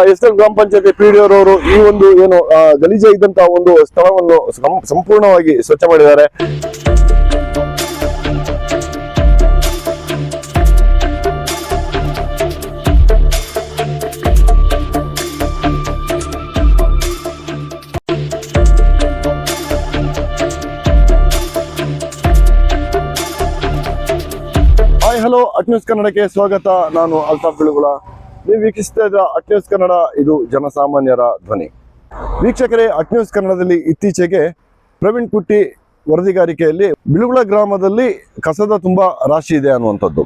SL ಗ್ರಾಮ ಪಂಚಾಯತಿ ಪಿಡಿಒರವರು ಈ ಒಂದು ಏನು ಗಲೀಜಾಗಿದ್ದಂತಹ ಒಂದು ಸ್ಥಳವನ್ನು ಸಂಪೂರ್ಣವಾಗಿ ಸ್ವಚ್ಛ ಮಾಡಿದ್ದಾರೆ. ಹಾಯ್ ಹಲೋ ನ್ಯೂಸ್ ಕನ್ನಡಕ್ಕೆ ಸ್ವಾಗತ. ನಾನು ಅಲ್ತಾಫ್ ಬಿಳುಗುಳ. ನೀವು ವೀಕ್ಷಿಸ್ತಾ ಇದ್ದ ನ್ಯೂಸ್ ಕನ್ನಡ, ಇದು ಜನಸಾಮಾನ್ಯರ ಧ್ವನಿ. ವೀಕ್ಷಕರೇ, ನ್ಯೂಸ್ ಕನ್ನಡದಲ್ಲಿ ಇತ್ತೀಚೆಗೆ ಪ್ರವೀಣ್ ಕುಟ್ಟಿ ವರದಿಗಾರಿಕೆಯಲ್ಲಿ ಬಿಳುಗುಳ ಗ್ರಾಮದಲ್ಲಿ ಕಸದ ತುಂಬಾ ರಾಶಿ ಇದೆ ಅನ್ನುವಂಥದ್ದು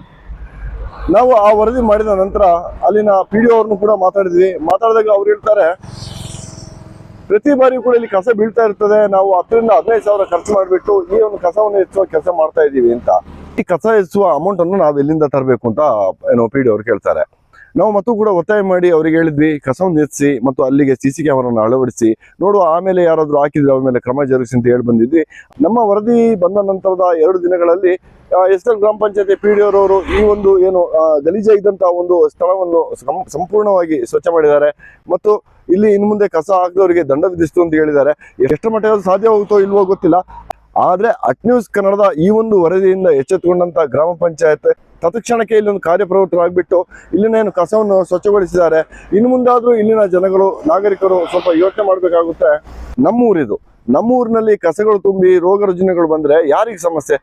ನಾವು ಆ ವರದಿ ಮಾಡಿದ ನಂತರ ಅಲ್ಲಿನ ಪಿಡಿಒ ಅವ್ರನ್ನು ಕೂಡ ಮಾತಾಡಿದಾಗ ಅವ್ರು ಹೇಳ್ತಾರೆ, ಪ್ರತಿ ಬಾರಿ ಕೂಡ ಇಲ್ಲಿ ಕಸ ಬೀಳ್ತಾ ಇರ್ತದೆ, ನಾವು 10,000 ರಿಂದ 15,000 ಖರ್ಚು ಮಾಡಿಬಿಟ್ಟು ಈ ಒಂದು ಕಸವನ್ನು ಎತ್ತುವ ಕೆಲಸ ಮಾಡ್ತಾ ಇದ್ದೀವಿ ಅಂತ. ಈ ಕಸ ಎತ್ತುವ ಅಮೌಂಟ್ ಅನ್ನು ನಾವು ಎಲ್ಲಿಂದ ತರಬೇಕು ಅಂತ ಪಿಡಿಒ ಅವ್ರು ಕೇಳ್ತಾರೆ. ನಾವು ಮತ್ತು ಕೂಡ ಒತ್ತಾಯ ಮಾಡಿ ಅವ್ರಿಗೆ ಹೇಳಿದ್ವಿ, ಕಸವನ್ನು ಎತ್ತಿಸಿ ಮತ್ತು ಅಲ್ಲಿಗೆ CC ಕ್ಯಾಮರಾವನ್ನು ಅಳವಡಿಸಿ ನೋಡುವ, ಆಮೇಲೆ ಯಾರಾದ್ರೂ ಹಾಕಿದ್ರೆ ಅವ್ರ ಮೇಲೆ ಕ್ರಮ ಜರುಗಿಸಿ ಅಂತ ಹೇಳಿ ಬಂದಿದ್ವಿ. ನಮ್ಮ ವರದಿ ಬಂದ ನಂತರದ 2 ದಿನಗಳಲ್ಲಿ ಎಸ್ಎಲ್ ಗ್ರಾಮ ಪಂಚಾಯತಿ ಪಿಡಿಒರವರು ಈ ಒಂದು ಏನು ಗಲೀಜಾಗಿದ್ದಂತಹ ಒಂದು ಸ್ಥಳವನ್ನು ಸಂಪೂರ್ಣವಾಗಿ ಸ್ವಚ್ಛ ಮಾಡಿದ್ದಾರೆ ಮತ್ತು ಇಲ್ಲಿ ಇನ್ನು ಮುಂದೆ ಕಸ ಹಾಕಿದವರಿಗೆ ದಂಡ ವಿಧಿಸ್ತು ಅಂತ ಹೇಳಿದ್ದಾರೆ. ಎಷ್ಟು ಮಟ್ಟಿಗೆ ಸಾಧ್ಯ ಹೋಗುತ್ತೋ ಇಲ್ವೋ ಗೊತ್ತಿಲ್ಲ. ಆದ್ರೆ ನ್ಯೂಸ್ ಕನ್ನಡದ ಈ ಒಂದು ವರದಿಯಿಂದ ಎಚ್ಚೆತ್ತುಕೊಂಡಂತ ಗ್ರಾಮ ಪಂಚಾಯತ್ ತತ್ಕ್ಷಣಕ್ಕೆ ಇಲ್ಲೊಂದು ಕಾರ್ಯಪ್ರವೃತ್ತರಾಗ್ಬಿಟ್ಟು ಇಲ್ಲಿನ ಏನು ಕಸವನ್ನು ಸ್ವಚ್ಛಗೊಳಿಸಿದ್ದಾರೆ. ಇನ್ನು ಮುಂದಾದ್ರೂ ಇಲ್ಲಿನ ಜನಗಳು, ನಾಗರಿಕರು ಸ್ವಲ್ಪ ಯೋಚನೆ ಮಾಡ್ಬೇಕಾಗುತ್ತೆ. ನಮ್ಮ ಊರಿನಲ್ಲಿ ಕಸಗಳು ತುಂಬಿ ರೋಗ ರುಜಿನಗಳು ಬಂದ್ರೆ ಯಾರಿಗೆ ಸಮಸ್ಯೆ?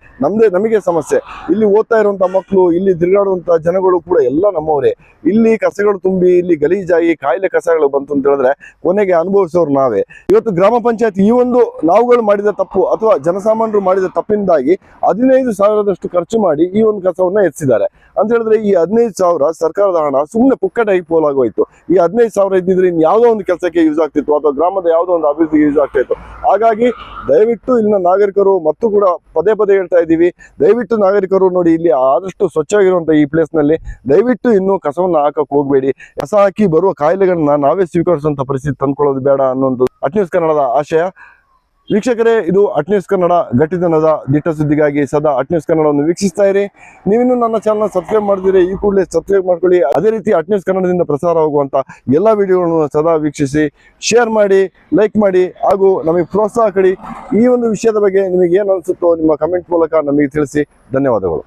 ನಮಗೆ ಸಮಸ್ಯೆ. ಇಲ್ಲಿ ಓದ್ತಾ ಇರುವಂತ ಮಕ್ಕಳು, ಇಲ್ಲಿ ತಿರುಗಾಡುವಂತ ಜನಗಳು ಕೂಡ ಎಲ್ಲ ನಮ್ಮವರೇ. ಇಲ್ಲಿ ಕಸಗಳು ತುಂಬಿ ಇಲ್ಲಿ ಗಲೀಜಾಗಿ ಕಾಯಿಲೆ ಕಸಗಳು ಬಂತು ಅಂತ ಹೇಳಿದ್ರೆ ಕೊನೆಗೆ ಅನುಭವಿಸೋರು ನಾವೇ. ಇವತ್ತು ಗ್ರಾಮ ಪಂಚಾಯತ್ ಈ ಒಂದು ನಾವುಗಳು ಮಾಡಿದ ತಪ್ಪು ಅಥವಾ ಜನಸಾಮಾನ್ಯರು ಮಾಡಿದ ತಪ್ಪಿಂದಾಗಿ 15,000 ಖರ್ಚು ಮಾಡಿ ಈ ಒಂದು ಕಸವನ್ನ ಎತ್ತಿಸಿದ್ದಾರೆ ಅಂತ ಹೇಳಿದ್ರೆ, ಈ 15,000 ಸರ್ಕಾರದ ಹಣ ಸುಮ್ಮನೆ ಪುಕ್ಕಟಾಗಿ ಪೋಲಾಗೋಯ್ತು. ಈ 15,000 ಇದ್ದಿದ್ರೆ ಇನ್ ಯಾವುದೋ ಒಂದು ಕೆಲಸಕ್ಕೆ ಯೂಸ್ ಆಗ್ತಿತ್ತು ಅಥವಾ ಗ್ರಾಮದ ಯಾವುದೋ ಒಂದು ಅಭಿವೃದ್ಧಿಗೆ ಯೂಸ್ ಆಗ್ತಾ ಇತ್ತು. ಹಾಗಾಗಿ ದಯವಿಟ್ಟು ಇಲ್ಲಿನ ನಾಗರಿಕರು ಮತ್ತು ಕೂಡ ಪದೇ ಹೇಳ್ತಾ ಇದ್ದೀವಿ, ದಯವಿಟ್ಟು ನಾಗರಿಕರು ನೋಡಿ, ಇಲ್ಲಿ ಆದಷ್ಟು ಸ್ವಚ್ಛವಾಗಿರುವಂತ ಈ ಪ್ಲೇಸ್ ನಲ್ಲಿ ದಯವಿಟ್ಟು ಇನ್ನು ಕಸವನ್ನು ಹಾಕಕ್ ಹೋಗ್ಬೇಡಿ. ಕಸ ಹಾಕಿ ಬರುವ ಕಾಯಿಲೆಗಳನ್ನ ನಾವೇ ಸ್ವೀಕರಿಸುವಂತ ಪರಿಸ್ಥಿತಿ ತಂದ್ಕೊಳ್ಳೋದು ಬೇಡ ಅನ್ನೋದು ನ್ಯೂಸ್ ಕನ್ನಡದ ಆಶಯ. ವೀಕ್ಷಕರೇ, ಇದು ನ್ಯೂಸ್ ಕನ್ನಡ, ಗಟ್ಟಿತನದ ದಿಟ್ಟ ಸುದ್ದಿಗಾಗಿ ಸದಾ ನ್ಯೂಸ್ ಕನ್ನಡವನ್ನು ವೀಕ್ಷಿಸ್ತಾ ಇರಿ. ನೀವಿನ್ನು ನನ್ನ ಚಾನಲ್ ಸಬ್ಸ್ಕ್ರೈಬ್ ಮಾಡಿದ್ರೆ ಈ ಕೂಡಲೇ ಸಬ್ಸ್ಕ್ರೈಬ್ ಮಾಡ್ಕೊಳ್ಳಿ. ಅದೇ ರೀತಿ ನ್ಯೂಸ್ ಕನ್ನಡದಿಂದ ಪ್ರಸಾರ ಆಗುವಂತ ಎಲ್ಲ ವಿಡಿಯೋಗಳನ್ನು ಸದಾ ವೀಕ್ಷಿಸಿ, ಶೇರ್ ಮಾಡಿ, ಲೈಕ್ ಮಾಡಿ ಹಾಗೂ ನಮಗೆ ಪ್ರೋತ್ಸಾಹ ಕೊಡಿ. ಈ ಒಂದು ವಿಷಯದ ಬಗ್ಗೆ ನಿಮಗೆ ಏನು ಅನಿಸುತ್ತೋ ನಿಮ್ಮ ಕಮೆಂಟ್ ಮೂಲಕ ನಮಗೆ ತಿಳಿಸಿ. ಧನ್ಯವಾದಗಳು.